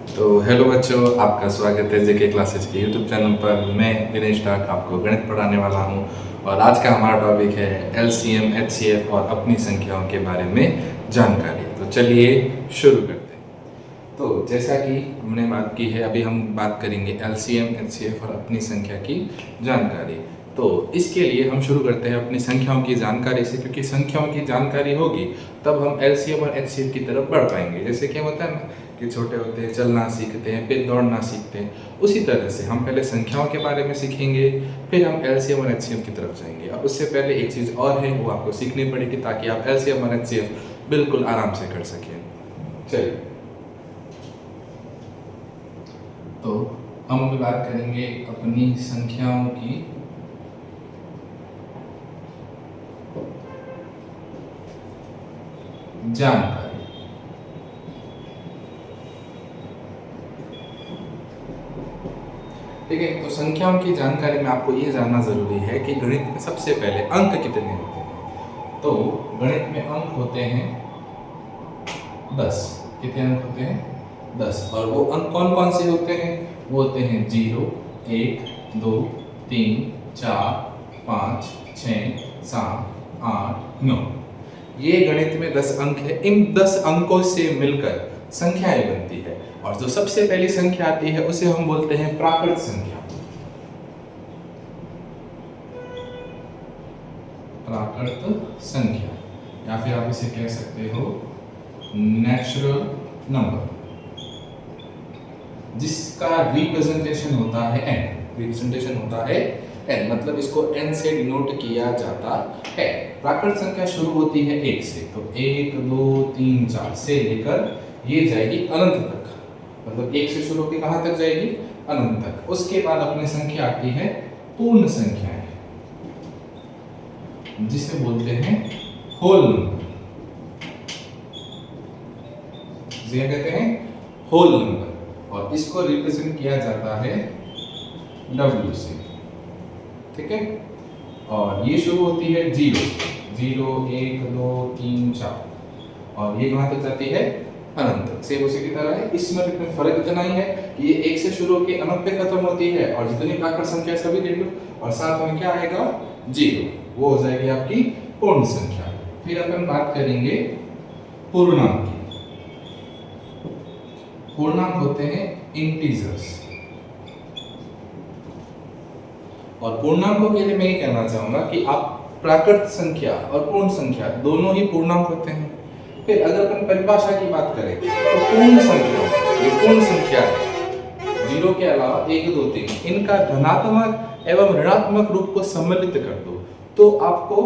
तो हेलो बच्चों, आपका स्वागत है जेके क्लासेज के यूट्यूब चैनल पर। मैं दिनेश डाक आपको गणित पढ़ाने वाला हूं और आज का हमारा टॉपिक है एलसीएम, एचसीएफ और अपनी संख्याओं के बारे में जानकारी। तो चलिए शुरू करते हैं। तो जैसा कि हमने बात की है, अभी हम बात करेंगे एलसीएम, एचसीएफ और अपनी संख्या की जानकारी। तो इसके लिए हम शुरू करते हैं अपनी संख्याओं की जानकारी से, क्योंकि संख्याओं की जानकारी होगी तब हम एलसीएम और एचसीएफ की तरफ बढ़ पाएंगे। जैसे क्या होता है ना कि छोटे होते हैं चलना सीखते हैं, फिर दौड़ना सीखते हैं, उसी तरह से हम पहले संख्याओं के बारे में सीखेंगे, फिर हम एलसीएम और एचसीएफ की तरफ जाएंगे। और उससे पहले एक चीज़ और है, वो आपको सीखनी पड़ेगी ताकि आप एलसीएम और एचसीएफ बिल्कुल आराम से कर सकें। चलिए, तो हम अभी बात करेंगे अपनी संख्याओं की जानकारी। ठीक है, तो संख्याओं की जानकारी में आपको ये जानना जरूरी है कि गणित में सबसे पहले अंक कितने होते हैं। तो गणित में अंक होते हैं 10। कितने अंक होते हैं? 10। और वो अंक कौन कौन से होते हैं? वो होते हैं 0, 1, 2, 3, 4, 5, 6, 7, 8, 9। ये गणित में 10 अंक है। इन 10 अंकों से मिलकर संख्याएं बनती है और जो सबसे पहली संख्या आती है उसे हम बोलते हैं प्राकृत संख्या। प्राकृत संख्या, या फिर आप इसे कह सकते हो नेचुरल नंबर, जिसका रिप्रेजेंटेशन होता है n। रिप्रेजेंटेशन होता है n, मतलब इसको n से डिनोट किया जाता है। प्राकृत संख्या शुरू होती है 1 से, तो 1, 2, 3, 4 से लेकर ये जाएगी अनंत तक। मतलब 1 से शुरू होकर कहां तक जाएगी? अनंत तक। उसके बाद अपनी संख्या आती है पूर्ण संख्याएं, जिसे बोलते हैं होल नंबर। जिसे कहते हैं होल नंबर, और इसको रिप्रेजेंट किया जाता है W से। ठीक है, और ये शुरू होती है 0 से। 0, 1, 2, 3, 4, और ये कहां तक जाती है? अनंत। सेम उसी की तरह है। इसमें इतना फर्क इतना ही है कि ये 1 से शुरू होकर अनंत पे खत्म होती है, और जितनी प्राकृत संख्या सभी ले लो, और साथ में क्या आएगा? 0। वो हो जाएगी आपकी पूर्ण संख्या। फिर अपन बात करेंगे पूर्णांक की। पूर्णांक होते हैं इंटीजर्स, और पूर्णांकों के लिए मैं ये कहना चाहूंगा कि आप प्राकृत संख्या और पूर्ण संख्या दोनों ही पूर्णांक होते हैं। फिर अगर अपन परिभाषा की बात करें तो पूर्ण संख्या, ये पूर्ण संख्या है, 0 के अलावा 1, 2, 3, इनका धनात्मक एवं ऋणात्मक रूप को सम्मिलित कर दो तो आपको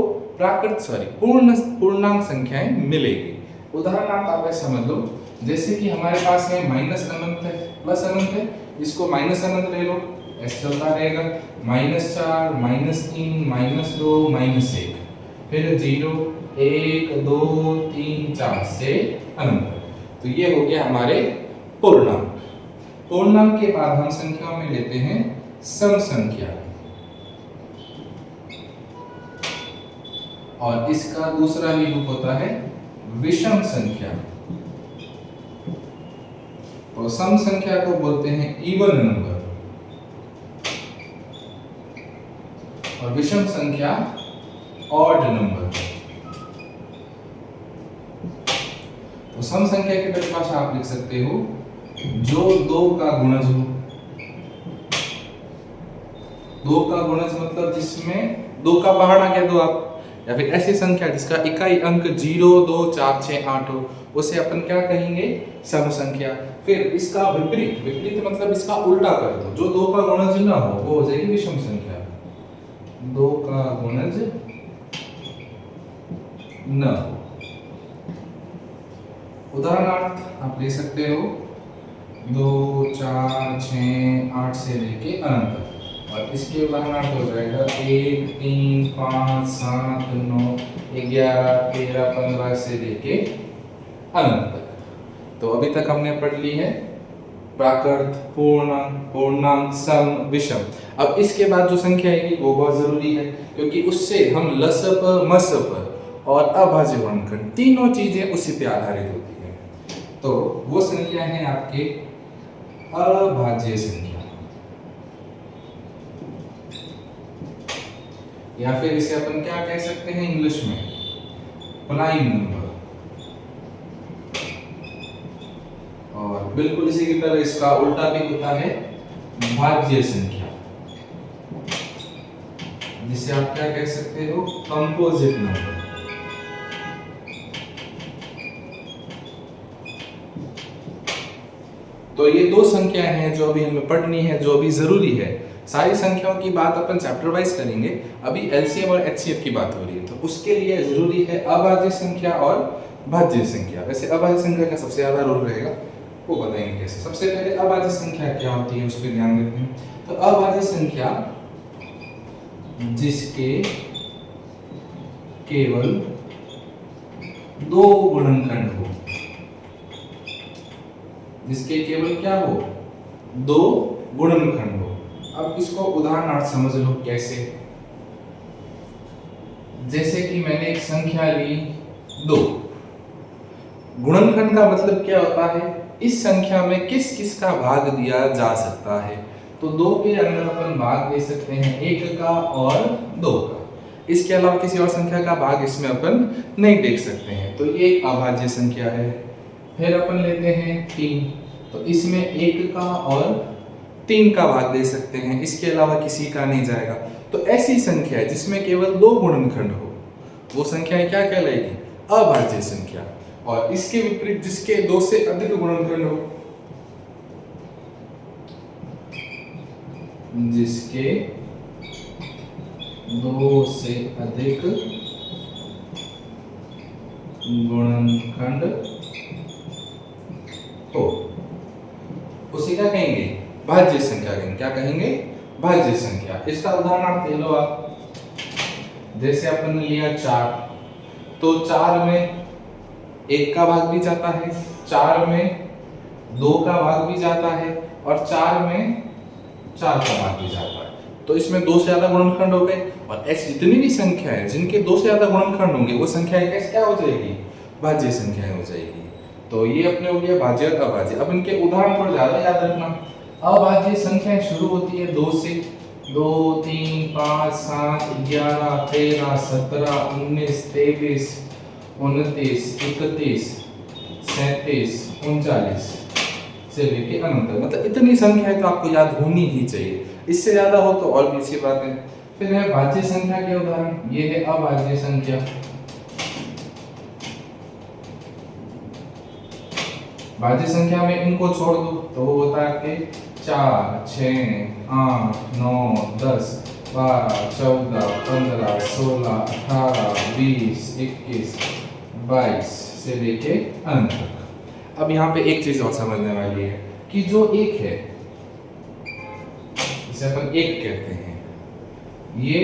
पूर्णांक संख्याएं मिलेगी। उदाहरणार्थ आप ऐसे समझ लो, जैसे कि हमारे पास है माइनस अनंत है, प्लस अनंत है, इसको माइनस अनंत ले लो, ऐसे चलता रहेगा। -4, -3, -2, -1, फिर 0, 1, 2, 3, 4 से अनंत। तो ये हो गया हमारे पूर्णांक। पूर्णांक के बाद हम संख्याओं में लेते हैं सम संख्या, और इसका दूसरा ही रूप होता है विषम संख्या। और सम संख्या को बोलते हैं इवन नंबर, और विषम संख्या ऑड नंबर। तो सम संख्या की परिभाषा आप लिख सकते हो, जो 2 का गुणज हो। 2 का गुणज मतलब जिसमें 2 का पहाड़ आ गया 2 आप, या फिर ऐसी संख्या जिसका इकाई अंक 0, 2, 4, 6, 8 हो, उसे अपन क्या कहेंगे? सम संख्या। फिर इसका विपरीत, विपरीत मतलब इसका उल्टा कर दो, जो 2 का गुणज ना हो वो हो जाएगी विषम संख्या। 2 का गुणज न हो। उदाहरणार्थ आप ले सकते हो 2, 4, 6, 8 से लेके अनंत तक, और इसके उदाहरणार्थ हो जाएगा 1, 3, 5, 7, 9, 11, 13, 15 से लेके अनंत तक। तो अभी तक हमने पढ़ ली है प्राकृत, पूर्णांक, पूर्णांक, सम, विषम। अब इसके बाद जो संख्या आएगी वो बहुत जरूरी है, क्योंकि उससे हम लसप, मसप और अभाज्य वर्णखंड तीनों चीजें उसी पे आधारित होती हैं। तो वो संख्या है आपके अभाज्य संख्या, या फिर इसे अपन क्या कह सकते हैं इंग्लिश में, प्राइम नंबर। और बिल्कुल इसी की तरह इसका उल्टा भी होता है भाज्य संख्या, जिसे आप क्या कह सकते हो, कंपोजिट नंबर। तो ये दो संख्याएं हैं जो अभी हमें पढ़नी है, जो अभी जरूरी है। सारी संख्याओं की बात अपन चैप्टर वाइज करेंगे, अभी एलसीएम और एचसीएफ की बात हो रही है, तो उसके लिए जरूरी है अभाज्य संख्या और भाज्य संख्या। वैसे अभाज्य संख्या का सबसे ज्यादा रोल रहेगा, वो बताएंगे कैसे। सबसे पहले अभाज्य संख्या क्या होती है उस पर ध्यान देते हैं। तो अभाज्य संख्या जिसके केवल दो गुणनखंड हो, जिसके केवल क्या हो, दो गुणनखंड हो। अब इसको उदाहरणार्थ समझ लो कैसे। जैसे कि मैंने एक संख्या ली 2, गुणनखंड का मतलब क्या होता है, इस संख्या में किस किस का भाग दिया जा सकता है। तो 2 के अंदर अपन भाग दे सकते हैं 1 का और 2 का, इसके अलावा किसी और संख्या का भाग इसमें अपन नहीं देख सकते हैं, तो ये एक अभाज्य संख्या है। फिर अपन लेते हैं 3, तो इसमें 1 का और 3 का भाग दे सकते हैं, इसके अलावा किसी का नहीं जाएगा। तो ऐसी संख्या है जिसमें केवल 2 गुणनखंड हो, वो संख्या क्या कहलाएगी, अभाज्य संख्या। और इसके विपरीत जिसके 2 से अधिक गुणनखंड हो, जिसके 2 से अधिक गुणनखंड हो, उसे क्या कहेंगे, भाज्य संख्या कहेंगे। क्या कहेंगे, भाज्य संख्या। इसका उदाहरण ले लो आप। जैसे अपन ने लिया 4, तो 4 में 1 का भाग भी जाता है, 4 में 2 का भाग भी जाता है, और 4 में 4 का भाग भी जाता है। तो इसमें 2 से ज्यादा गुणनखंड हो गए। और ऐसी जितनी भी संख्या है जिनके 2 से ज्यादा गुणनखंड होंगे, वो संख्या कैसे क्या हो जाएगी, भाज्य संख्या हो जाएगी। तो ये अपने हो गया भाज्य और अभाज्य। अब इनके उदाहरण पर ज्यादा याद रखना। अभाज्य संख्याएं शुरू होती है 2 से, 2, 3, 5, 7, 11, 13, 17, 19, 23, 29, 31, 37, 39 से लेके अनंत। मतलब इतनी संख्या है तो आपको याद होनी ही चाहिए, इससे ज्यादा हो तो और भी अच्छी बात है। फिर है भाज्य संख्या के उदाहरण, ये है अभाज्य संख्या। भाज्य संख्या में इनको छोड़ दो तो वो होता है कि 4, 6, 8, 9, 10, 12, 14, 15, 16, 18, 20, 21, 22 से लेके अंत तक। अब यहाँ पे एक चीज और समझने वाली है कि जो 1 है, इसे अपन 1 कहते हैं, ये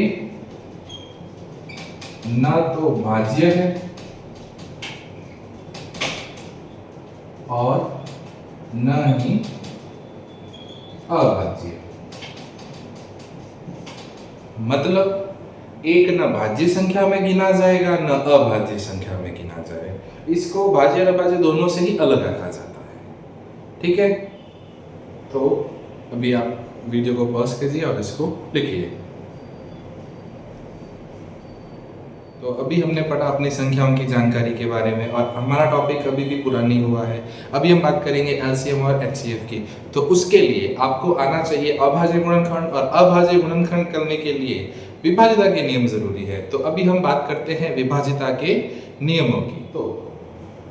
ना तो भाज्य है और न ही अभाज्य। मतलब 1 न भाज्य संख्या में गिना जाएगा, न अभाज्य संख्या में गिना जाएगा। इसको भाज्य और अभाज्य दोनों से ही अलग रखा जाता है। ठीक है, तो अभी आप वीडियो को पॉज कीजिए और इसको लिखिए। तो अभी हमने पढ़ा अपनी संख्याओं की जानकारी के बारे में, और हमारा टॉपिक अभी भी पूरा नहीं हुआ है। अभी हम बात करेंगे एलसीएम और एचसीएफ की। तो उसके लिए आपको आना चाहिए अभाज्य गुणनखंड, और अभाज्य गुणनखंड करने के लिए विभाज्यता के नियम जरूरी है। तो अभी हम बात करते हैं विभाज्यता के नियमों की। तो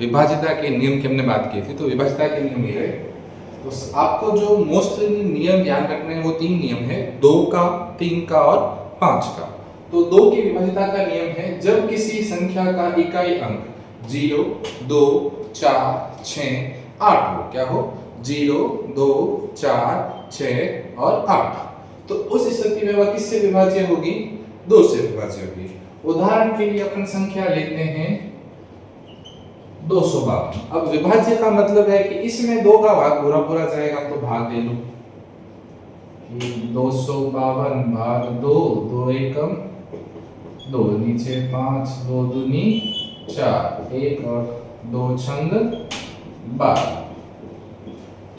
विभाज्यता के नियम की हमने बात की थी, तो विभाज्यता के नियम ये है। तो आपको जो मोस्टली नियम याद रखने हैं वो 3 नियम है, 2 का, 3 का और 5 का। तो 2 की विभाज्यता का नियम है, जब किसी संख्या का इकाई अंक 0, 2, 4, 6, 8 हो। क्या हो, 0, 2, 4, 6 और 8। तो उस स्थिति में वह किससे विभाज्य होगी, 2 से विभाज्य होगी। उदाहरण के लिए अपन संख्या लेते हैं 252। अब विभाज्य का मतलब है कि इसमें 2 का भाग पूरा पूरा जाएगा, तो भाग ले लो। 252 भाग 2, 2 एकम 2, नीचे 5, 2 दूनी 4, 1 और 2 छंद 12।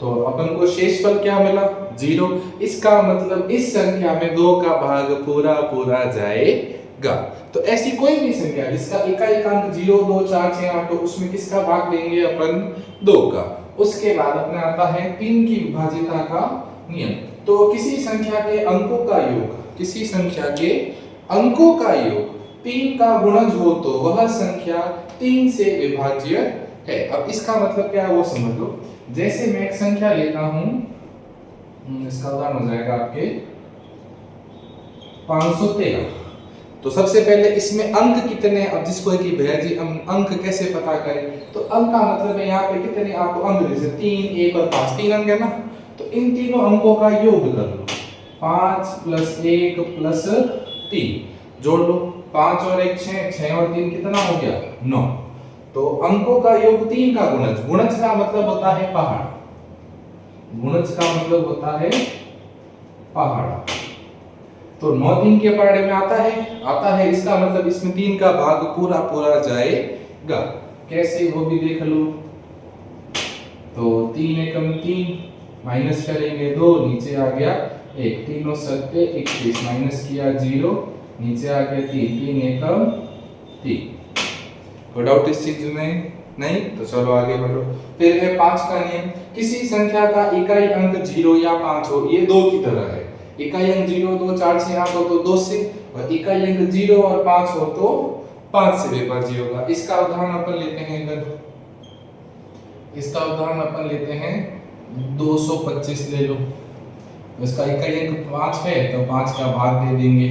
तो अपन को शेषफल क्या मिला 0। इसका मतलब इस संख्या में 2 का भाग पूरा पूरा जाएगा। तो ऐसी कोई भी संख्या जिसका इकाई अंक 0 2 4 6 8 हो उसमें किसका भाग देंगे अपन 2 का। उसके बाद अपने आता है 3 की विभाज्यता का नियम। तो किसी संख्या के अंकों का योग, किसी संख्या के अंकों का योग 3 का गुणज हो तो वह संख्या 3 से विभाज्य है। अब इसका मतलब क्या है वो समझ लो। जैसे मैं एक संख्या लेता हूं, इसका उदाहरण हो जाएगा आपके 513। तो सबसे पहले इसमें अंक कितने, अब जिसको कि भैया जी हम अंक कैसे पता करें, तो अंक का मतलब है यहाँ पे कितने आपको अंक जैसे 3 1 और 5 3 अंक है ना, तो इन तीनों अंकों का योग कर लो। 5 + 1 + 3 जोड़ लो, 5 और 1 6, 6 और 3 कितना हो गया 9। तो अंकों का योग 3 का गुणज, गुणज का मतलब होता है पहाड़, गुणज का मतलब होता है पहाड़। तो 9 3 के पहाड़े में आता है इसका मतलब इसमें 3 का भाग पूरा पूरा जाएगा। कैसे वो भी देख लो। तो 3 एकम 3 माइनस करेंगे 2, नीचे आ गया 1, 3 और 7 21 माइनस किया 0, नीचे आ गया 3, 3 एकम 3। कोई डाउट इस चीज में नहीं? तो चलो आगे बढ़ो। फिर है 5 का नियम। किसी संख्या का इकाई अंक 0 या 5 हो, ये 2 की तरह है। इकाई अंक 0 2 4 6 8 हो तो 2 से, और इकाई अंक 0 और 5 हो तो 5 से विभाज्य होगा। इसका उदाहरण अपन लेते हैं इधर, इसका उदाहरण अपन लेते हैं 225 ले लो। इसका इकाई अंक 5 है तो 5 का भाग दे देंगे,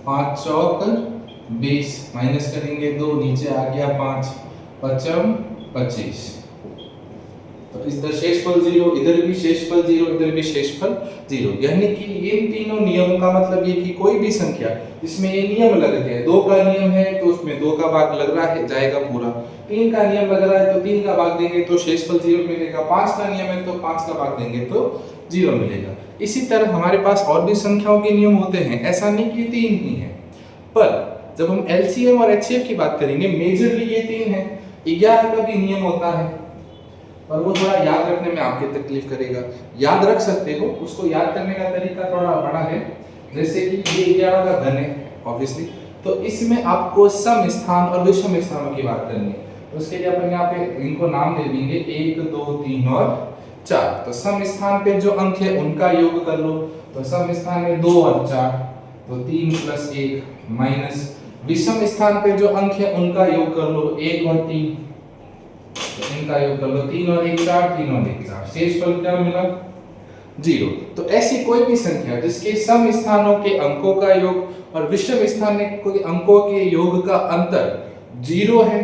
5 चौक 20 माइनस करेंगे 2, नीचे आ गया 5 पचम 25। तो इधर शेषफल 0, इधर भी शेषफल 0, इधर भी शेषफल 0। यानी कि ये तीनों नियमों का मतलब ये कि कोई भी संख्या जिसमें ये नियम लग गए, 2 का नियम है तो उसमें 2 का भाग लग रहा है जाएगा पूरा, 3 का नियम लग रहा है तो 3 का भाग देंगे तो शेषफल 0 मिलेगा, 5 का नियम है तो 5 का भाग देंगे तो 0 मिलेगा। इसी तरह हमारे पास और भी संख्याओं के नियम होते हैं, ऐसा नहीं कि 3 ही है। पर जब हम एलसीएम और एचसीएफ की बात करेंगे, मेजरली ये 3 है। 11 का भी नियम होता है पर वो थोड़ा याद रखने में आपकी तकलीफ करेगा। याद रख सकते हो, उसको याद करने का तरीका थोड़ा बड़ा है। जैसे कि ये 11 का घन है ऑब्वियसली, तो इसमें आपको सम स्थान और विषम स्थानों की बात करनी है। तो उसके लिए अपन यहाँ पे इनको नाम दे देंगे 1 2 3 और 4। तो सम स्थान पे जो अंक है उनका योग कर लो। तो सम स्थान में 2 और 4, तो 3 + 1 माइनस विषम स्थान पे जो अंक है उनका योग कर लो, 1 और 3, तो इनका योग कर लो, 3 और 1 4, 3 और 1 4। शेषफल क्या मिला 0। तो ऐसी कोई भी संख्या जिसके सम स्थानों के अंकों का योग और विषम स्थान के अंकों के योग का अंतर 0 है,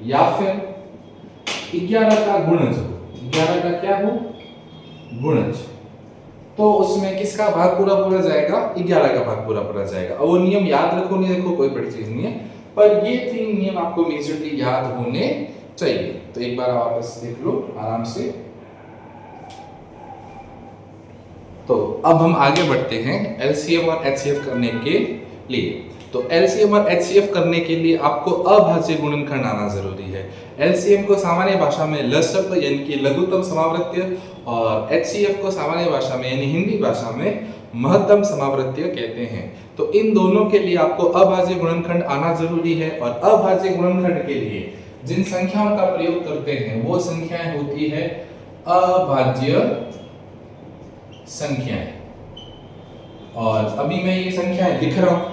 या फिर 11 का गुणज हो, 11 का क्या हो गुणज, तो उसमें किसका भाग पूरा पूरा जाएगा 11 का भाग पूरा पूरा जाएगा। अब वो नियम याद रखो नहीं रखो कोई बड़ी चीज नहीं है, पर ये 3 नियम आपको मेजरली याद होने चाहिए। तो एक बार वापस देख लो आराम से। तो अब हम आगे बढ़ते हैं एलसीएम और एचसीएफ करने के लिए। तो एलसीएम और एचसीएफ करने के लिए आपको अभाज्य गुणनखंड आना जरूरी है। एलसीएम को सामान्य भाषा में लसप यानी कि लघुत्तम समावृत्य, और एचसीएफ को सामान्य भाषा में यानी हिंदी भाषा में महत्तम समावृत्य कहते हैं। तो इन दोनों के लिए आपको अभाज्य गुणनखंड आना जरूरी है। और अभाज्य गुणनखंड के लिए जिन संख्याओं का प्रयोग करते हैं वो संख्याएं होती है अभाज्य संख्याएं। और अभी मैं ये संख्याएं लिख रहा हूं,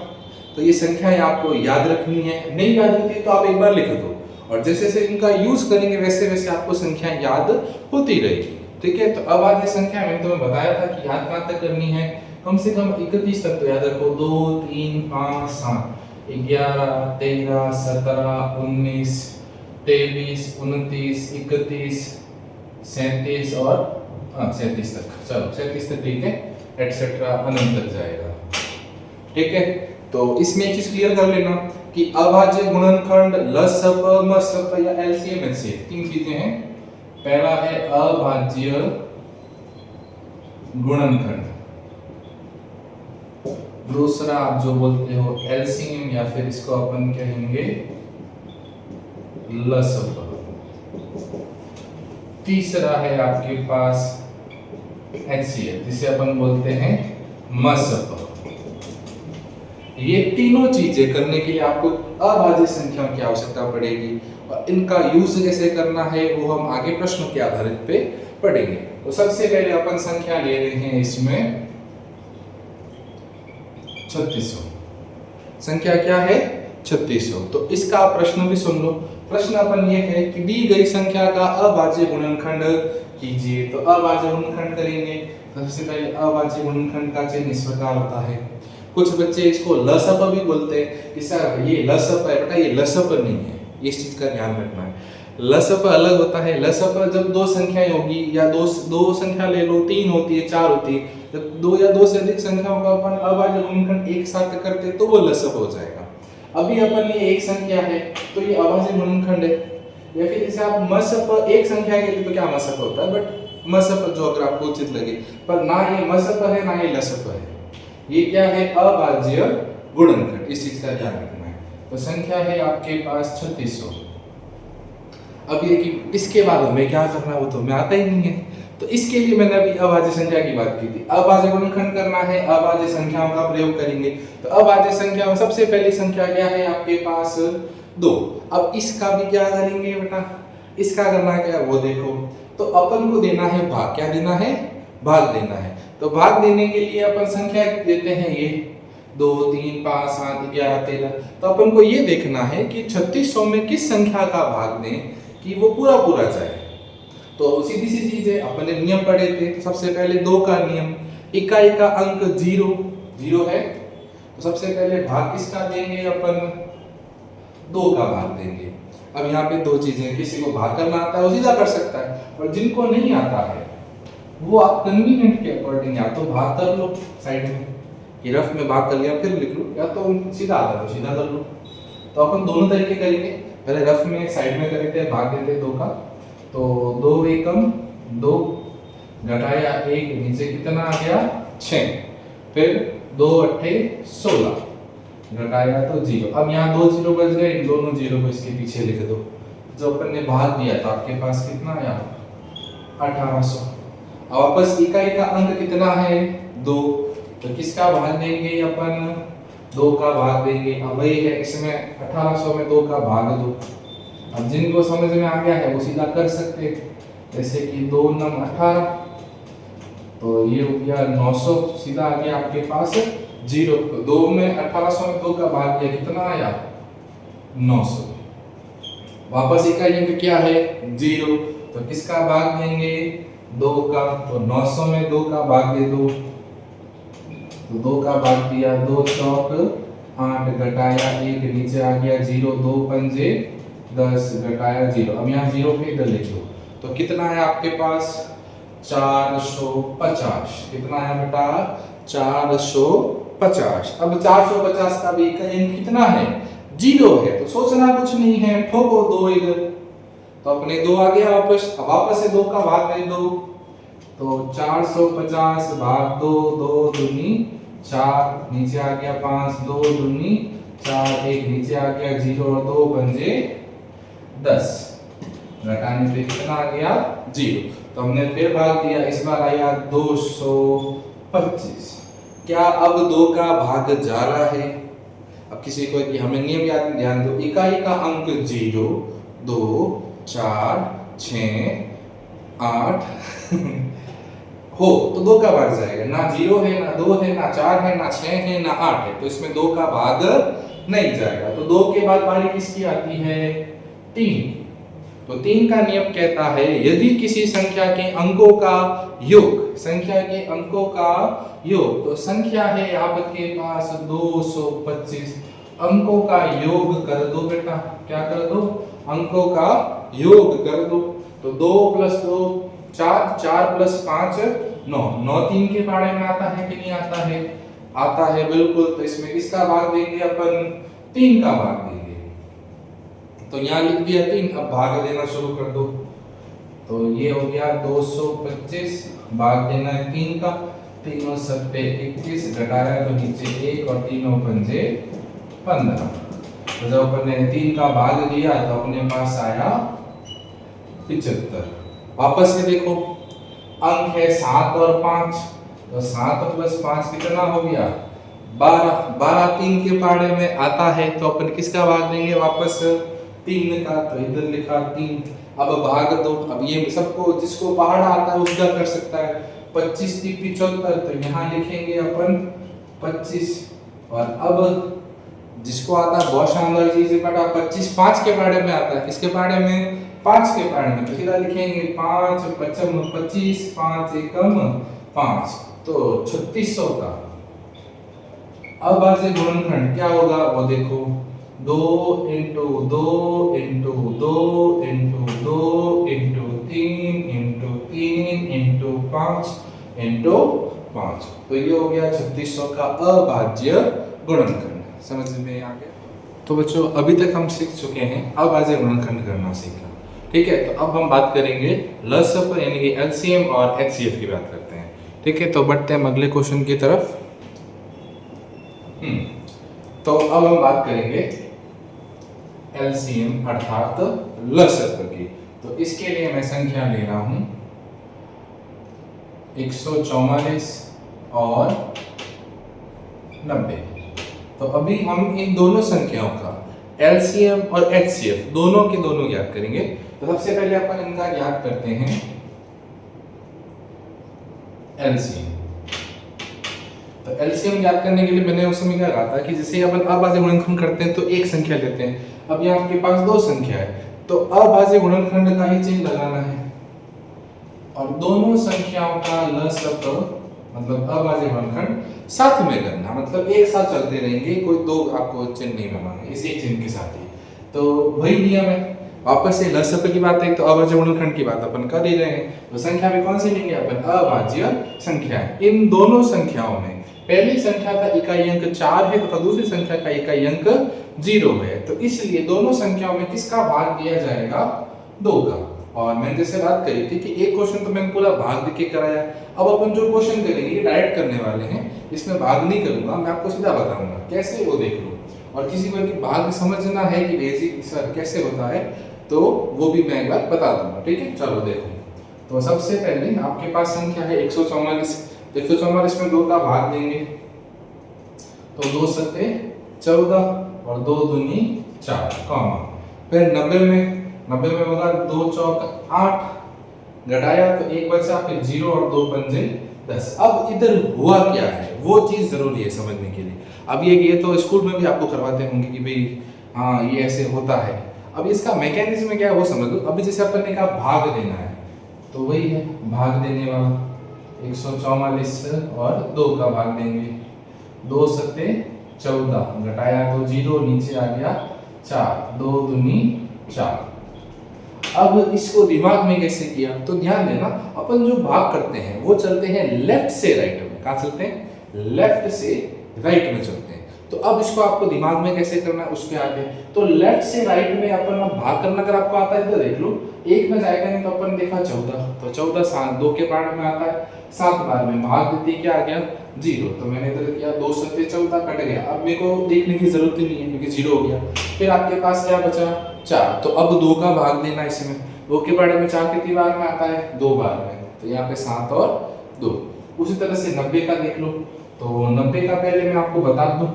तो ये संख्याएं आपको याद रखनी है। नहीं याद होती तो आप एक बार लिख दो, और जैसे जैसे इनका यूज करेंगे वैसे वैसे आपको संख्याएं याद होती रहेगी। ठीक है, तो अभाज्य संख्या मैंने तुम्हें बताया था कि याद कहां तक करनी है, कम से कम 31 तक तो याद रखो। 2 3 5 7 11 13 17 19 23 29 31 37 और 37 तक। चलो 37 तक ठीक है, एटसेट्रा अनंत तक जाएगा। ठीक है, तो इसमें एक चीज क्लियर कर लेना कि अभाज्य गुणनखंड लसप मसप या एलसीएम एचसीएफ 3 चीजें हैं। पहला है अभाज्य गुणनखंड, दूसरा आप जो बोलते हो एलसीएम या फिर इसको अपन कहेंगे लसप। तीसरा है आपके पास HCl, जिसे अपन बोलते हैं मसप। ये तीनों चीजें करने के लिए आपको अभाज्य संख्याओं की आवश्यकता पड़ेगी, और इनका यूज कैसे करना है वो हम आगे प्रश्नों के आधारित पे पढ़ेंगे। तो सबसे पहले अपन संख्या ले रहे हैं इसमें 3600। संख्या क्या है? 3600। तो इसका प्रश्न भी सुन लो। प्रश्न अपन ये है कि दी गई संख्या का अभाज्य गुणनखंड कीजिए। तो अभाज्य गुणनखंड करेंगे। सबसे पहले अभाज्य गुणनखंड का चिन्ह इस प्रकार होता है। कुछ बच्चे इसको लसप भी बोलते हैं कि सर ये लसप है। बेटा ये लसप नहीं है, इस चीज का ध्यान रखना है। लसप अलग होता है। लसप जब दो संख्याएं होगी, या दो संख्या ले लो, 3 होती है, 4 होती है, जब 2 या 2 से अधिक संख्याओं का अपन अभाज्य गुणनखंड एक साथ करते तो वो लसप हो जाएगा। अभी अपन ये एक संख्या है तो ये अभाज्य गुणनखंड है। या फिर जैसे आप मसप एक संख्या के लिए तो क्या मसप होता है, बट मसप जो अगर आपको उचित लगे, पर ना ये मसप है ना ये लसप है, ये क्या है? अभाज्य गुणनखंड। इस चीज का ध्यान रखना है। तो संख्या है आपके पास 3600। अब ये कि इसके बाद हमें क्या करना वो तो हमें आता ही नहीं है। तो इसके लिए मैंने अभी अभाज्य संख्या की बात की थी। अभाज्य गुणनखंड करना है, अभाज्य संख्याओं का प्रयोग करेंगे। तो अभाज्य संख्या में सबसे पहली संख्या क्या है आपके पास? 2। अब इसका भी क्या करेंगे बेटा? इसका करना क्या है वो देखो। तो अपन को देना है भाग। क्या देना है? भाग देना है। तो भाग देने के लिए अपन संख्या देते हैं ये 2, 3, 5, 7, 11, 13। तो अपन को ये देखना है कि 3600 में किस संख्या का भाग दें कि वो पूरा पूरा जाए। तो सीधी सी चीज है, अपन ने नियम पढ़े थे। तो सबसे पहले 2 का नियम, इकाई का अंक 0 है, तो सबसे पहले भाग किसका देंगे? अपन 2 का भाग देंगे। अब यहाँ पे 2 चीजें, किसी को भाग करना आता है वो सीधा कर सकता है, और जिनको नहीं आता है वो आप कन्वीनियंट के अकॉर्डिंग या तो भाग कर लो साइड में, ये रफ में भाग कर लिया फिर लिख लो, या तो सीधा आता है तो सीधा कर लो। तो अपन दोनों तरीके करेंगे। पहले रफ में साइड में करते हैं, भाग देते हैं 2 का। तो 2 एकम 2 घटाया 1, नीचे कितना आ गया? 6। फिर 2 अट्ठे 16 घटाया तो 0। अब यहाँ 2 0 बच गए, इन दोनों 0 को इसके पीछे लिख दो। जो अपन ने भाग दिया तो आपके पास कितना आया? 1800। अब वापस इकाई का अंक कितना है? 2। तो किसका भाग देंगे अपन? 2 का भाग देंगे। अब वही है, इसमें 1800 में 2 का भाग दो। अब जिनको समझ में आ गया है वो सीधा कर सकते हैं, जैसे कि 2 9 18, तो ये हो गया 900, सीधा आ गया आपके पास 0। तो 2 में 1800 में 2 का भाग दिया, कितना आया? 900। वापस इकाई अंक क्या है? 0। तो किसका भाग देंगे? 2 का। तो 900 में 2 का भाग दे दो। तो 2 का भाग दिया, 2 चौक 8 घटाया 1, नीचे आ गया 0, 2 पंजे 10 घटाया 0। अब यहाँ 0 पे इधर लिख लो। तो कितना है आपके पास? 450। कितना है बेटा? 450। अब 450 का भी इकाई अंक कितना है? 0 है। तो सोचना कुछ नहीं है, ठोको 2 इधर। तो अपने 2 आ गया वापस। अब वापस से 2 का भाग दे दो। तो 450 भाग 2, 2 दूनी 4, नीचे आ गया 5, 2 दूनी 4, 1 नीचे आ गया 0 और 2 पंजे 10। घटाने पे कितना आ गया? 0। तो हमने फिर भाग दिया, इस बार आया 225। क्या अब 2 का भाग जा रहा है? अब किसी को कि हमें नियम याद, ध्यान दो, इकाई का अंक 0, 2, 4, 6, 8 हो तो 2 का भाग जाएगा। ना 0 है, ना 2 है, ना 4 है, ना 6 है, ना 8 है, तो इसमें 2 का भाग नहीं जाएगा। तो 2 के बाद बारी किसकी आती है? 3। तो 3 का नियम कहता है यदि किसी संख्या के अंकों का योग, संख्या के अंकों का योग, तो संख्या है आपके पास 225, अंकों का योग कर दो बेटा। क्या कर दो? अंकों का योग कर दो। तो 2 + 2 4, 4 + 5 9, 9 3 के पाड़े में आता है कि नहीं आता है? आता है बिल्कुल। तो इसमें किसका भाग देंगे अपन? 3 का भाग देंगे। तो यहाँ लिख दिया 3। अब भाग देना शुरू कर दो। तो ये हो गया 225, भाग देना है 3 का। 3 सत्ते 21, घटाया तो नीचे 1 और 3 पंजे 15। तो जब अपन ने 3 का भाग दिया तो अपने पास आया 75। वापस से देखो, अंक है 7 और 5, तो 7 प्लस 5 कितना हो गया 12। 12 3 के पहाड़े में आता है तो अपन किसका भाग देंगे वापस 3 का, तो इधर लिखा 3। अब भाग दो, अब ये सबको जिसको पहाड़ा आता है उसका कर सकता है। 25 3 75, तो यहाँ लिखेंगे अपन 25। और अब जिसको आता है बहुत शानदार चीज है बेटा, 25 5 के पहाड़े में आता है, किसके पहाड़े में 5 के पहाड़े में, तो सीधा लिखेंगे 5 55 25 5 एकम 5, तो 3600 का। अब आज गुणनखंड क्या होगा वो देखो, 2 into 2 into 2 into 2 into 3 into 3 into 5 into 5, तो ये हो गया 3600 का अभाज्य गुणनखंड। समझ में आ गया? तो बच्चों अभी तक हम सीख चुके हैं अभाज्य गुणनखंड करना सीखा, ठीक है। तो अब हम बात करेंगे लसअ यानी कि एलसीएम और एचसीएफ की बात करते हैं, ठीक है। तो बढ़ते हैं अगले क्वेश्चन की तरफ। तो अब हम बात करेंगे एलसीएम अर्थात लसअ की। तो इसके लिए मैं संख्या ले रहा हूं 144 और 90। तो अभी हम इन दोनों संख्याओं का एलसीएम और एचसीएफ दोनों के दोनों ज्ञात करेंगे। तो सबसे पहले अपन इनका ज्ञात करते हैं एलसीएम। तो एलसीएम ज्ञात करने के लिए मैंने उस समय क्या कहा था कि जैसे अपन अभाज्य गुणनखंड करते हैं तो एक संख्या लेते हैं। अब यहाँ आपके पास दो संख्या है तो अभाज्य गुणनखंड का ही चिन्ह लगाना है और दोनों संख्याओं का लसअ मतलब अभाज्य गुणनखंड साथ में करना, मतलब एक साथ चलते रहेंगे, कोई दो आपको चिन्ह नहीं बनाना, इस एक चिन्ह के साथ ही। तो वही नियम है। वापस से लसअ की बात है तो अभाज्य गुणनखंड की बात अपन कर ही रहे हैं, तो संख्या भी कौन सी लेंगे अपन अभाज्य संख्या। इन दोनों संख्याओं में पहली संख्या का इकाई अंक 4 है तथा दूसरी संख्या का इकाई अंक 0 है, तो इसलिए दोनों संख्याओं में किसका भाग दिया जाएगा 2 का। और मैंने जैसे बात करी थी कि एक क्वेश्चन तो मैंने पूरा भाग देके कराया, अब अपन जो क्वेश्चन करेंगे ये डायरेक्ट करने वाले हैं, इसमें भाग नहीं करूंगा, मैं आपको सीधा बताऊंगा कैसे वो देख लो। और किसी को कि भाग समझना है कि बेसिक सर कैसे होता है तो वो भी मैं एक बार बता दूंगा, ठीक है। चलो देखो, तो सबसे पहले आपके पास संख्या है 144। 144 में 2 का भाग देंगे तो 2 सत्ते 14 और 2 दूनी 4 कॉमा। फिर 90 में होगा 2 चौक 8 घटाया तो 1 बचा, फिर 0 और 2 पंजे 10। अब इधर हुआ क्या है वो चीज जरूरी है समझने के लिए। अब ये तो स्कूल में भी आपको करवाते होंगे कि भाई हाँ ये ऐसे होता है। अब इसका मैकेनिज्म क्या है वो समझ लो। अभी जैसे अपन ने कहा भाग देना है तो वही है भाग देने वाला, 144 और 2 का भाग देंगे, 2 सत्ते 14 घटाया तो 0 नीचे आ गया 4, 2 दूनी 4। अब इसको दिमाग में कैसे किया तो ध्यान देना, अपन जो भाग करते हैं वो चलते हैं लेफ्ट से राइट में। कहाँ चलते हैं? लेफ्ट से राइट में चलते हैं। तो अब इसको आपको दिमाग में कैसे करना है उसके आगे। तो लेफ्ट से राइट में अपन भाग करना अगर आपको आता है तो देख लो, एक में जाएगा नहीं तो अपन देखा 14, तो 14 7 2 के पार्ट में आता है, 7 बार में भाग देती क्या आ गया 0। तो मैंने इधर किया 2 सत्ते 14 कट गया। अब मेरे को देखने की जरूरत ही नहीं है क्योंकि 0 हो गया। फिर आपके पास क्या बचा 4, तो अब 2 का भाग देना इसमें। 2 के पार्ट में 4 कितनी बार में आता है 2 बार में, तो यहाँ पे 7 और 2। उसी तरह से 90 का देख लो, तो 90 का पहले मैं आपको बता दूं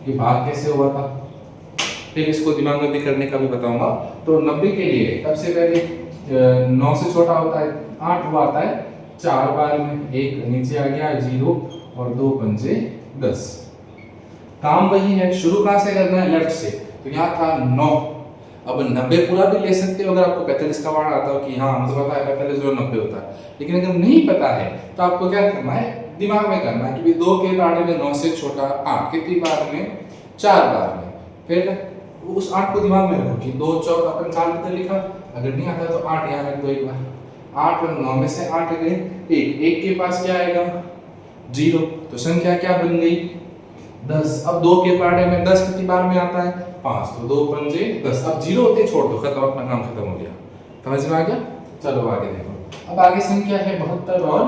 कि भाग कैसे हुआ था, फिर इसको दिमाग में भी करने का भी बताऊंगा। तो 90 के लिए सबसे पहले 9 से छोटा होता है 8 हुआ आता है 4 बार में, 1 नीचे आ गया 0 और 2 पंजे 10। काम वही है, शुरू कहाँ से करना है लेफ्ट से, तो यहाँ था 9। अब 90 पूरा भी ले सकते हो अगर आपको 45 का वार्ड आता हो कि हाँ मुझे पता है 45 और 90 होता है, लेकिन अगर नहीं पता है तो आपको क्या करना है दिमाग में करना है कि 2 के बारे में 9 से छोटा 8 कितनी बार में 4 बार में। फिर उस 8 को दिमाग में रखो कि 2 चौक अपन 4 कितने लिखा, अगर नहीं आता तो 8 यहाँ रख दो एक बार। 8 और 9 में से 8 गए 1 के पास क्या आएगा 0, तो संख्या क्या बन गई 10। अब 2 के पार्ट में 10 कितनी बार में आता है 5, तो 2 पंजे 10। अब 0 होते छोड़ दो, खत्म, अपना काम खत्म हो गया। समझ में आ गया? चलो आगे देखो। अब आगे संख्या है 72 और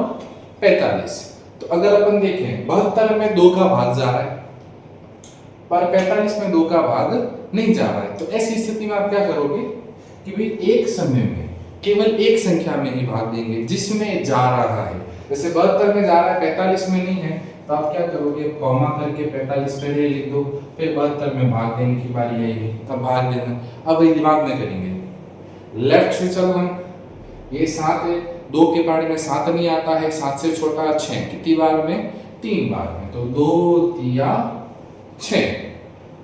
45। तो अगर अपन देखें 72 में 2 का भाग जा रहा है पर 45 में 2 का भाग नहीं जा रहा है, तो ऐसी स्थिति में आप क्या करोगे कि भाई एक समय में केवल एक संख्या में ही भाग देंगे जिसमें जा रहा है। जैसे 72 में जा रहा है, 45 में नहीं है, तो आप क्या करोगे, कॉमा करके 45 पहले लिख दो, फिर 72 में भाग देने की बारी आएगी तब भाग देना। अब ये दिमाग में करेंगे, लेफ्ट से चलना, ये 7 है, 2 के बारे में 7 नहीं आता है, 7 से छोटा 6, कितनी बार में, 3 बार में, तो 2 तिया 6।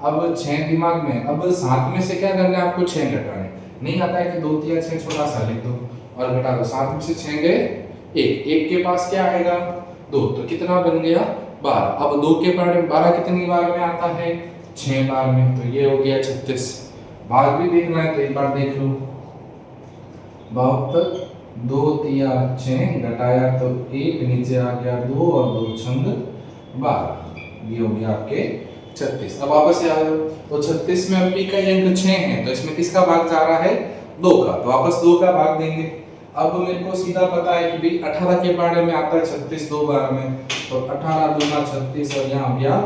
अब 6 दिमाग में, अब 7 में से क्या करना है आपको, 6 घटाने, नहीं आता है कि 2 तिया 6 छोटा सा लिख दो और घटा दो, 7 में से 6 गए 1, 1 के पास क्या आएगा 2, तो कितना बन गया 12। अब 2 के बारे में 12 कितनी बार में आता है, 6 बार में, तो ये हो गया 36। भाग भी देखना है तो एक बार देख लो, 72, 2 तिया 6 घटाया तो 1, नीचे आ गया 2 और 2 छंद 12, ये हो गया आपके 36। अब वापस से आ जाओ, तो 36 में अब p का अंक 6 है, तो इसमें किसका भाग जा रहा है, 2 का, तो वापस 2 का भाग देंगे। अब मेरे को सीधा पता है कि भाई 18 के बारे में आता है 36 2 बार में, तो 18 दूना 36 और यहाँ गया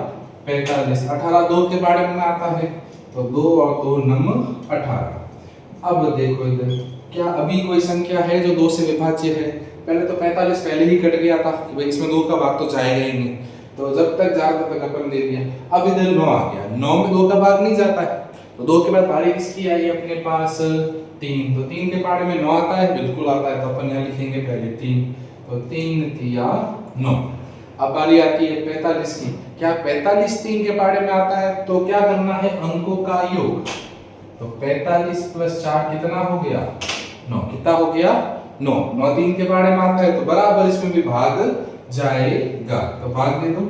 45। 18 2 के बारे में आता है, तो 2 और 2 नम 18। अब देखो इधर, क्या अभी कोई संख्या है जो 2 से विभाज्य है, पहले तो 45 पहले ही कट गया था कि भाई इसमें 2 का भाग तो जाएगा ही नहीं, तो जब तक जा तब तक अपन दे दिया। अब इधर 9 आ गया, 9 में 2 का भाग नहीं जाता है, तो 2 के बाद बारी किसकी आई अपने पास, 3, तो 3 के बारे में 9 आता है, बिल्कुल आता है, तो अपन यहाँ लिखेंगे पहले 3, तो 3 तिया 9। अब बारी आती है 45 की, क्या 45 3 के बारे में आता है, तो क्या करना है, अंकों का योग, तो 45 + 4 कितना हो गया 9, कितना हो गया 9, 9 3 के बारे में आता है, तो बराबर इसमें भी भाग जाएगा, तो भाग दे दो,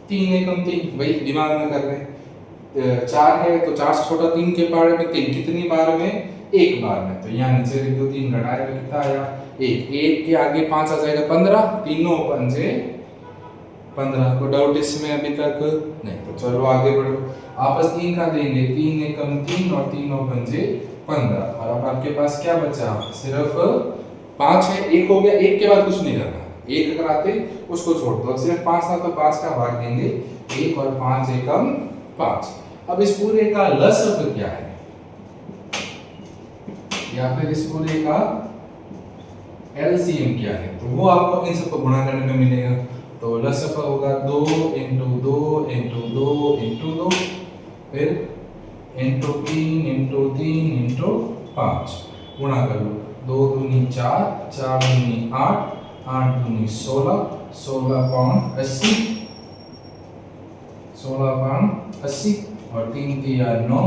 3 एकम 3, वही दिमाग में कर रहे हैं, 4 है तो 4 से छोटा 3 के बारे में 3, कितनी बार में, 1 बार में, तो यहाँ नीचे लिख दो, 3 घटाएगा तो कितना आया 1, 1 के आगे 5 आ जाएगा 15, 3 9 पंजे 15। को डाउट इसमें अभी तक नहीं, तो चलो आगे बढ़ो, आपस 3 का देंगे, 3 एकम 3 और 3 9 पंजे 15, और अब आपके पास क्या बचा, सिर्फ 5 है, 1 हो गया, 1 के बाद कुछ नहीं करना, 1 अगर आते उसको छोड़ दो, सिर्फ 5 था तो 5 का भाग देंगे, 1 और 5 एकम 5। अब इस पूरे का लसागु क्या है, या फिर इस पूरे का एलसीएम क्या है, तो वो आपको इन सबको गुणा करने में मिलेगा, तो लसागु होगा 2 × 2 × 2 × 2, फिर × 3 × 3 × 5, गुणा कर लो, 2 दूनी 4, 4 दूनी 8, 8 दूनी 16, 16 पाउंड 80, 16 पाउंड 80, और 3 तिया 9,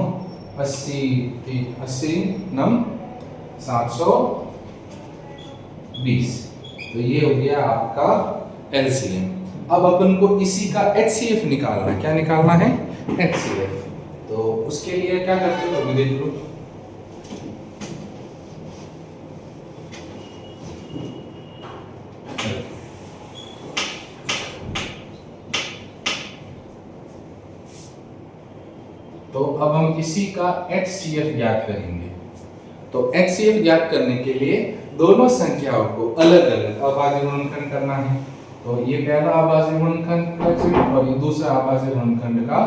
80 80 9 720, तो ये हो गया आपका एलसीएम। अब अपन को इसी का एचसीएफ निकालना है, क्या निकालना है, एचसीएफ, तो उसके लिए क्या करते हो अभी देख लो, तो अब हम इसी का HCF ज्ञात करेंगे। तो HCF ज्ञात करने के लिए दोनों संख्याओं को अलग अलग अभाज्य गुणनखंड करना है, तो ये पहला अभाज्य गुणनखंड का चिन्ह और ये दूसरा अभाज्य गुणनखंड का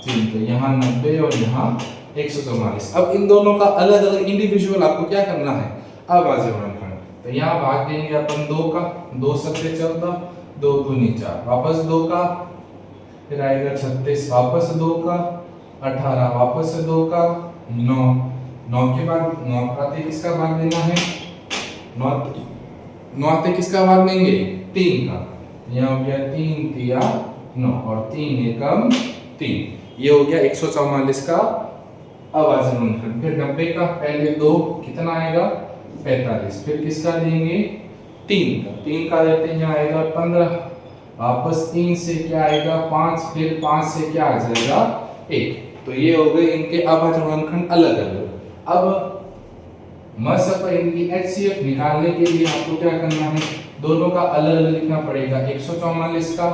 चिन्ह, तो यहाँ 90 और यहाँ 144। अब इन दोनों का अलग अलग इंडिविजुअल आपको क्या करना है, अभाज्य गुणनखंड, तो यहाँ भाग देंगे अपन 2 का, 2 सत्ते 14, 2 दूनी 4, वापस 2 का, फिर आएगा 36, वापस 2 का, 18, वापस से 2 का, 9, 9 के बाद 9 आते किसका भाग देना है, 9 आते किसका भाग देंगे, 3 का, यहाँ हो गया 3 तिया 9 और 3 एकम 3, ये हो गया 144 का अभाज्य गुणनखंड। फिर 90 का पहले 2 कितना आएगा 45, फिर किसका देंगे 3 का, 3 का देते हैं, यहाँ आएगा 15, वापस 3 से क्या आएगा 5, फिर 5 से क्या आ जाएगा 1, तो ये हो गए इनके अभाज्य गुणनखंड अलग अलग। अब इनकी HCF निकालने के लिए आपको क्या करना है, दोनों का अलग अलग लिखना पड़ेगा। 144 का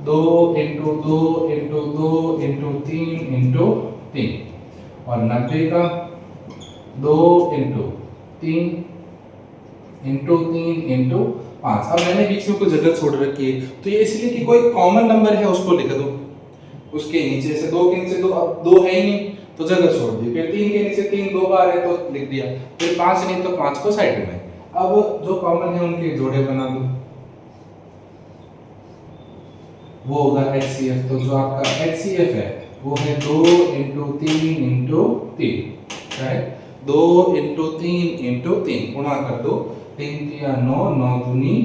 2 × 2 × 2 × 3 × 3, और 90 का 2 × 3 × 3 × 5। अब मैंने बीच में कुछ जगह छोड़ रखी है, तो ये इसलिए कि कोई कॉमन नंबर है उसको लिख दो, उसके नीचे से 2 के नीचे 2, अब 2 है ही नहीं तो जगह छोड़ दी, फिर 3 के नीचे 3 2 बार है तो लिख दिया, फिर 5 नहीं तो 5 को साइड में, अब जो कॉमन है उनके जोड़े बना दो, वो होगा HCF। तो जो आपका HCF है वो है 2 × 3 × 3, क्या है 2 × 3 × 3 गुणा कर दो, 3 × 9, 9 दूनी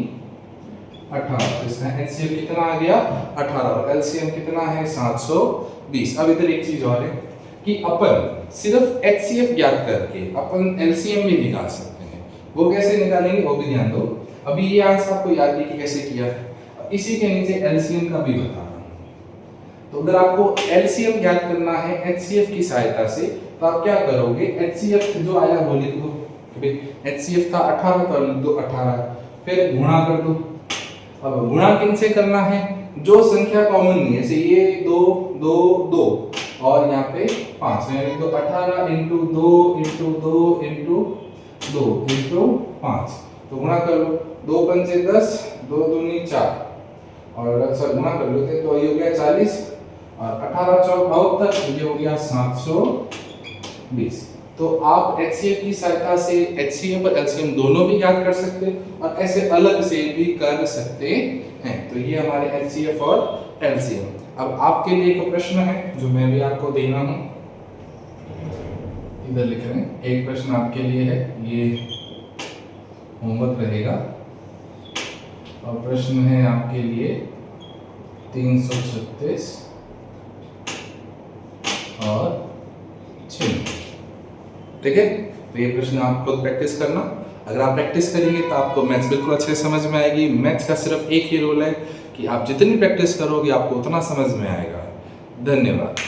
18। तो इसका HCF कितना आ गया 18 और LCM कितना है 720। अब इधर एक चीज और है कि अपन सिर्फ HCF ज्ञात करके अपन LCM भी निकाल सकते हैं। वो कैसे निकालेंगे वो भी ध्यान दो। अभी ये आंसर आपको याद है कि कैसे किया, इसी के नीचे LCM का भी बता रहा हूं। तो अगर आपको LCM ज्ञात करना है HCF की सहायता से तो आप क्या करोगे, HCF जो आया वो लिख दो, HCF था 18 तो लिख दो 18, फिर गुणा कर दो। अब गुणा किनसे करना है, जो संख्या कॉमन नहीं है, जैसे ये 2 2 2 और यहाँ पे 5, यानी तो 18 × 2 × 2 × 2 × 5, तो गुणा कर लो, 2 पंचे 10, 2 दूनी 4 और अक्सर गुणा कर लेते तो ये हो गया 40 और 18 चौक 72, तो ये हो गया 720। तो आप HCF की सहायता से HCM और LCM दोनों भी ज्ञात कर सकते हैं और ऐसे अलग से भी कर सकते हैं। तो ये हमारे HCF और LCM। अब आपके लिए एक प्रश्न है जो मैं भी आपको देना हूं, इधर लिख रहे हैं। एक प्रश्न आपके लिए है, ये होमवर्क रहेगा और प्रश्न है आपके लिए 336 और 6। ठीक है, तो ये प्रश्न आप खुद प्रैक्टिस करना। अगर आप प्रैक्टिस करेंगे तो आपको मैथ्स बिल्कुल अच्छे से समझ में आएगी। मैथ्स का सिर्फ एक ही रूल है कि आप जितनी प्रैक्टिस करोगे आपको उतना समझ में आएगा। धन्यवाद।